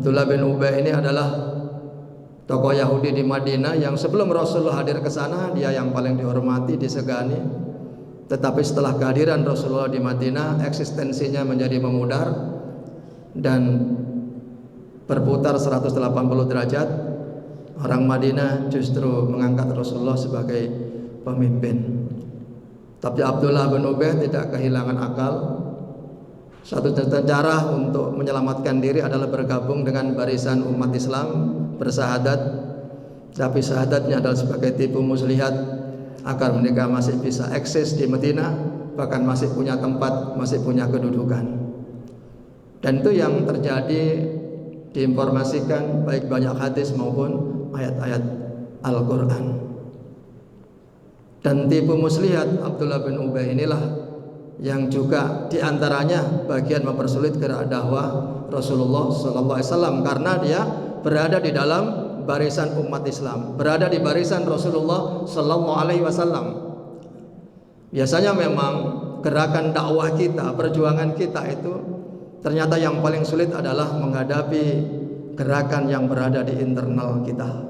Abdullah bin Ubay ini adalah tokoh Yahudi di Madinah yang sebelum Rasulullah hadir ke sana dia yang paling dihormati, disegani. Tetapi setelah kehadiran Rasulullah di Madinah, eksistensinya menjadi memudar dan berputar 180 derajat. Orang Madinah justru mengangkat Rasulullah sebagai pemimpin. Tapi Abdullah bin Ubay tidak kehilangan akal. Satu cara untuk menyelamatkan diri adalah bergabung dengan barisan umat Islam, bersahadat. Tapi syahadatnya adalah sebagai tipu muslihat agar mereka masih bisa eksis di Madinah, bahkan masih punya tempat, masih punya kedudukan. Dan itu yang terjadi, diinformasikan baik banyak hadis maupun ayat-ayat Al-Quran. Dan tipu muslihat Abdullah bin Ubay inilah yang juga diantaranya bagian mempersulit gerak dakwah Rasulullah SAW, karena dia berada di dalam barisan umat Islam, berada di barisan Rasulullah SAW. Biasanya memang gerakan dakwah kita, perjuangan kita itu ternyata yang paling sulit adalah menghadapi gerakan yang berada di internal kita.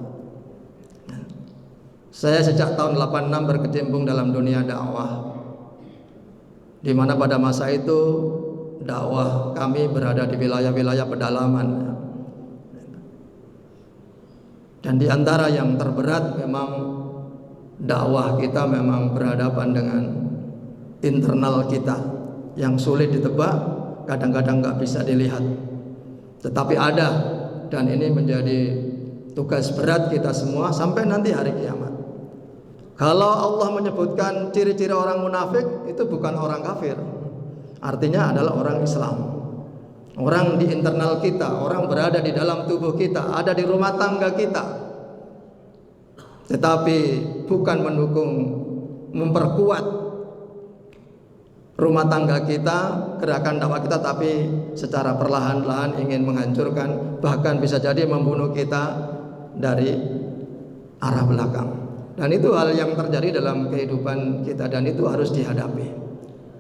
Saya sejak tahun 86 berkecimpung dalam dunia dakwah, di mana pada masa itu dakwah kami berada di wilayah-wilayah pedalaman. Dan di antara yang terberat memang dakwah kita memang berhadapan dengan internal kita yang sulit ditebak, kadang-kadang nggak bisa dilihat. Tetapi ada, dan ini menjadi tugas berat kita semua sampai nanti hari kiamat. Kalau Allah menyebutkan ciri-ciri orang munafik, itu bukan orang kafir, artinya adalah orang Islam. Orang di internal kita, orang berada di dalam tubuh kita, ada di rumah tangga kita, tetapi bukan mendukung, memperkuat rumah tangga kita, gerakan dakwah kita, tapi secara perlahan-lahan ingin menghancurkan, bahkan bisa jadi membunuh kita dari arah belakang. Dan itu hal yang terjadi dalam kehidupan kita, dan itu harus dihadapi.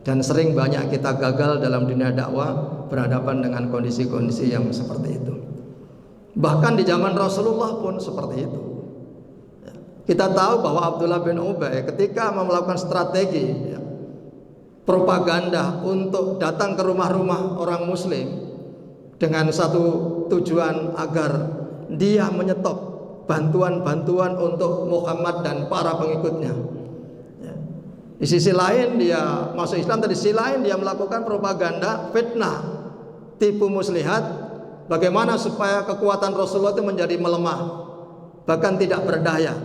Dan sering banyak kita gagal dalam dunia dakwah berhadapan dengan kondisi-kondisi yang seperti itu. Bahkan di zaman Rasulullah pun seperti itu. Kita tahu bahwa Abdullah bin Ubay ketika melakukan strategi propaganda untuk datang ke rumah-rumah orang muslim dengan satu tujuan agar dia menyetop bantuan-bantuan untuk Muhammad dan para pengikutnya. Di sisi lain dia masuk Islam, di sisi lain dia melakukan propaganda, fitnah, tipu muslihat, bagaimana supaya kekuatan Rasulullah itu menjadi melemah, bahkan tidak berdaya.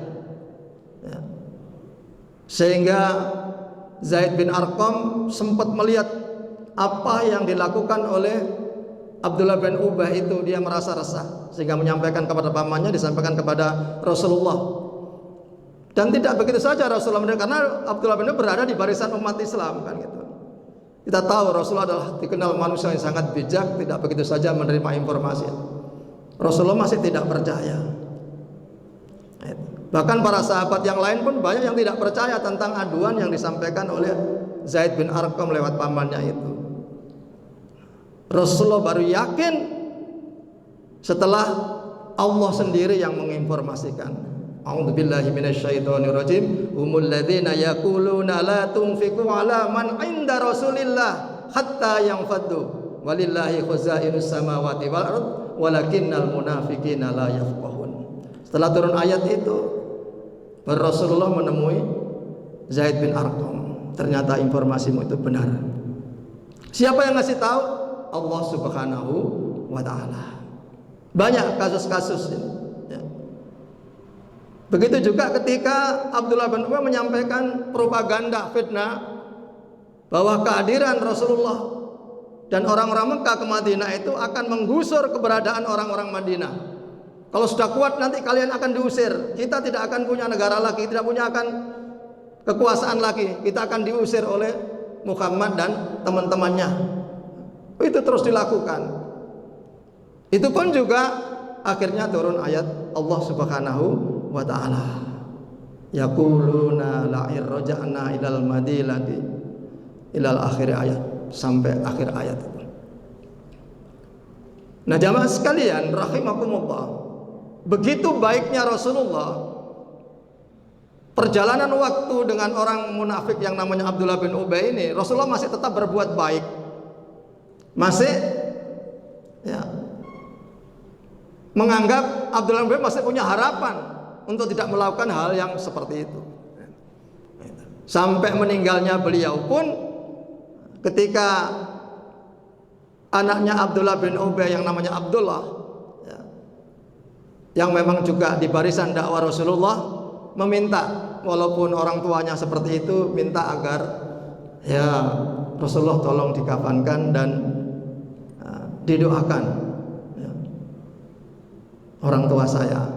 Sehingga Zaid bin Arqam sempat melihat apa yang dilakukan oleh Abdullah bin Ubay itu, dia merasa resah sehingga menyampaikan kepada pamannya, disampaikan kepada Rasulullah. Dan tidak begitu saja Rasulullah menerima, karena Abdullah bin Ubay berada di barisan umat Islam kan gitu. Kita tahu Rasulullah adalah dikenal manusia yang sangat bijak, tidak begitu saja menerima informasi. Rasulullah masih tidak percaya. Bahkan para sahabat yang lain pun banyak yang tidak percaya tentang aduan yang disampaikan oleh Zaid bin Arqam lewat pamannya itu. Rasulullah baru yakin setelah Allah sendiri yang menginformasikan. A'udzubillahi minasyaitonirrajim. Humul ladzina yaquluna la tunfiqu ala man 'inda Rasulillah hatta yanfaddu walillahi khazainus samawati wal ard walakinnal munafiqina la yafqahun. Setelah turun ayat itu, Rasulullah menemui Zaid bin Arqam. Ternyata informasimu itu benar. Siapa yang ngasih tahu? Allah Subhanahu wa ta'ala. Banyak kasus-kasus ini. Begitu juga ketika Abdullah bin Ubay menyampaikan propaganda fitnah bahwa kehadiran Rasulullah dan orang-orang Mekah ke Madinah itu akan menggusur keberadaan orang-orang Madinah. Kalau sudah kuat nanti kalian akan diusir. Kita tidak akan punya negara lagi, tidak punya akan kekuasaan lagi. Kita akan diusir oleh Muhammad dan teman-temannya. Itu terus dilakukan. Itu pun juga akhirnya turun ayat Allah Subhanahu wa ta'ala. Yaquluna la'ir raja'na ilal madinati ilal akhir ayat, sampai akhir ayat. Nah jamaah sekalian rahimakumullah, begitu baiknya Rasulullah, perjalanan waktu dengan orang munafik yang namanya Abdullah bin Ubay ini, Rasulullah masih tetap berbuat baik, masih ya, menganggap Abdullah bin Ubay masih punya harapan untuk tidak melakukan hal yang seperti itu. Sampai meninggalnya beliau pun, ketika anaknya Abdullah bin Ubay yang namanya Abdullah ya, yang memang juga di barisan dakwah Rasulullah, meminta, walaupun orang tuanya seperti itu, minta agar ya Rasulullah tolong dikafankan dan didoakan ya, orang tua saya.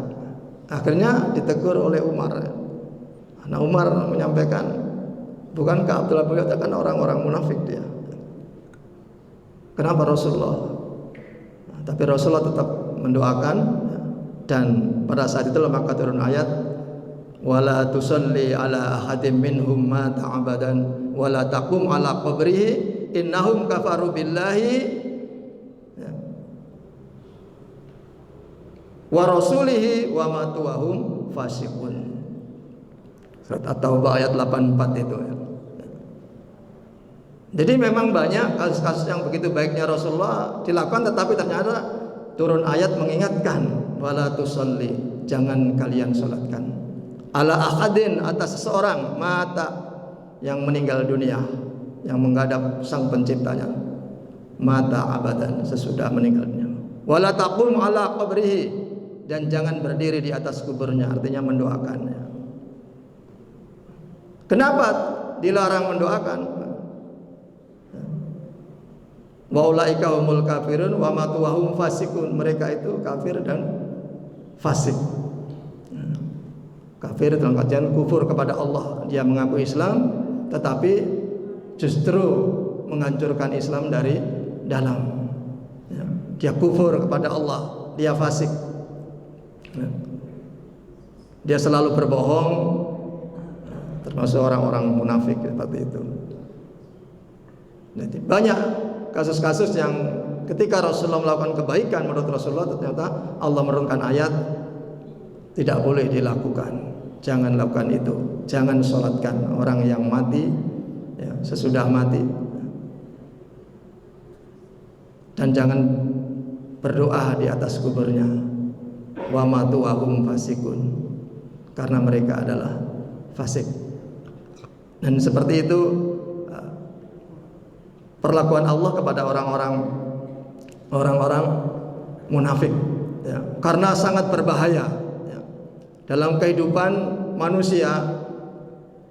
Akhirnya ditegur oleh Umar. Nah Umar menyampaikan, bukankah Abdullah bin Ubay kan orang-orang munafik dia? Kenapa Rasulullah? Nah, tapi Rasulullah tetap mendoakan, dan pada saat itu maka turun ayat, wala tusalli ala ahadim minhum mata abadan wala taqum ala qabrihi innahum kafaru billahi ya, wa rasulihi wa matu wa hum fasiqun. Surat At-Taubah ayat 84 itu ya. Jadi memang banyak kasus-kasus yang begitu baiknya Rasulullah dilakukan, tetapi ternyata turun ayat mengingatkan, wala tusalli, jangan kalian salatkan ala ahadin, atas seseorang, mata, yang meninggal dunia, yang menghadap sang penciptanya, mata abadan, sesudah meninggalnya, wala taqum ala qabrihi, dan jangan berdiri di atas kuburnya, artinya mendoakannya. Kenapa dilarang mendoakan? Wa ulaika humul kafirun wa matu wa hum fasikun, mereka itu kafir dan fasik. Kafir dalam artian kufur kepada Allah, dia mengaku Islam tetapi justru menghancurkan Islam dari dalam ya, dia kufur kepada Allah, dia fasik ya, dia selalu berbohong, termasuk orang-orang munafik seperti itu. Jadi banyak kasus-kasus yang ketika Rasulullah melakukan kebaikan menurut Rasulullah, ternyata Allah menurunkan ayat, tidak boleh dilakukan, jangan lakukan itu, jangan sholatkan orang yang mati ya, sesudah mati, dan jangan berdoa di atas kuburnya, wa matu wa hum fasikun, karena mereka adalah fasik. Dan seperti itu perlakuan Allah kepada orang-orang munafik ya, karena sangat berbahaya ya, dalam kehidupan manusia.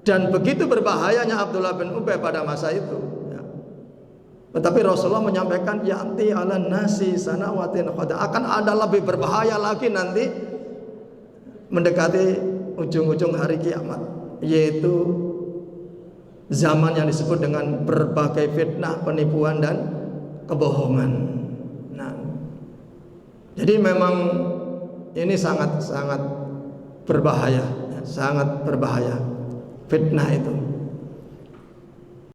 Dan begitu berbahayanya Abdullah bin Ubay pada masa itu ya. Tetapi Rasulullah menyampaikan, ya'ti ala nasi sanawatin qad, akan ada lebih berbahaya lagi nanti mendekati ujung-ujung hari kiamat, yaitu zaman yang disebut dengan berbagai fitnah, penipuan dan kebohongan. Nah, jadi memang ini sangat berbahaya, sangat berbahaya fitnah itu.